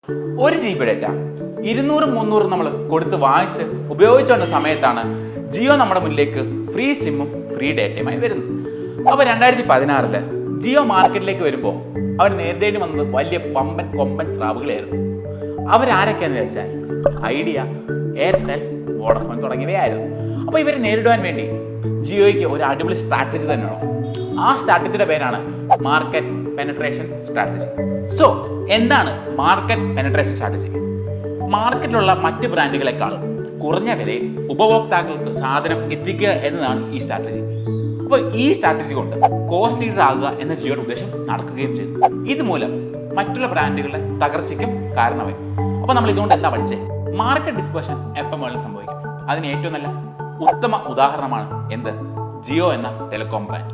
1 GB data 200-300 നമ്മൾ കൊടുത്ത് വാങ്ങിച്ച് ഉപയോഗിച്ചുകൊണ്ട സമയത്താണ് ജിയോ നമ്മുടെ മുന്നിലേക്ക് ഫ്രീ സിമ്മും ഫ്രീ ഡേറ്റയുമായി വരുന്നത്. അപ്പോൾ 2016 ജിയോ മാർക്കറ്റിലേക്ക് വരുമ്പോൾ അവർ നേരിടേണ്ടി വന്നത് വലിയ പമ്പൻ കൊമ്പൻ സ്രാവുകളായിരുന്നു. അവരാരൊക്കെയാണെന്ന് വെച്ചാൽ ഐഡിയ, എയർടെൽ, വോഡഫോൺ തുടങ്ങിയവയായിരുന്നു. അപ്പോൾ ഇവരെ നേരിടുവാൻ വേണ്ടി ജിയോയ്ക്ക് ഒരു അടിപൊളി സ്ട്രാറ്റജി തന്നെ വേണം. ആ സ്ട്രാറ്റജിയുടെ പേരാണ് മാർക്കറ്റ് പെനട്രേഷൻ സ്ട്രാറ്റജി. സോ എന്താണ് മാർക്കറ്റ് പെനട്രേഷൻ സ്ട്രാറ്റജി? മാർക്കറ്റിലുള്ള മറ്റ് ബ്രാൻഡുകളെക്കാളും കുറഞ്ഞ വിലയിൽ ഉപഭോക്താക്കൾക്ക് സാധനം എത്തിക്കുക എന്നതാണ് ഈ സ്ട്രാറ്റജി. അപ്പോൾ ഈ സ്ട്രാറ്റജി കൊണ്ട് കോസ്റ്റ് ലീഡർ ആകുക എന്ന ജിയോയുടെ ഉദ്ദേശം നടക്കുകയും ചെയ്തു. ഇതുമൂലം മറ്റുള്ള ബ്രാൻഡുകളുടെ തകർച്ചയ്ക്കും കാരണമായി. അപ്പോൾ നമ്മൾ ഇതുകൊണ്ട് എന്താ പഠിച്ചത്? മാർക്കറ്റ് ഡിസ്പേർഷൻ എപ്പം വേണമെങ്കിലും സംഭവിക്കും. അതിന് ഏറ്റവും നല്ല ഉത്തമ ഉദാഹരണമാണ് എന്ത്? ജിയോ എന്ന ടെലികോം ബ്രാൻഡ്.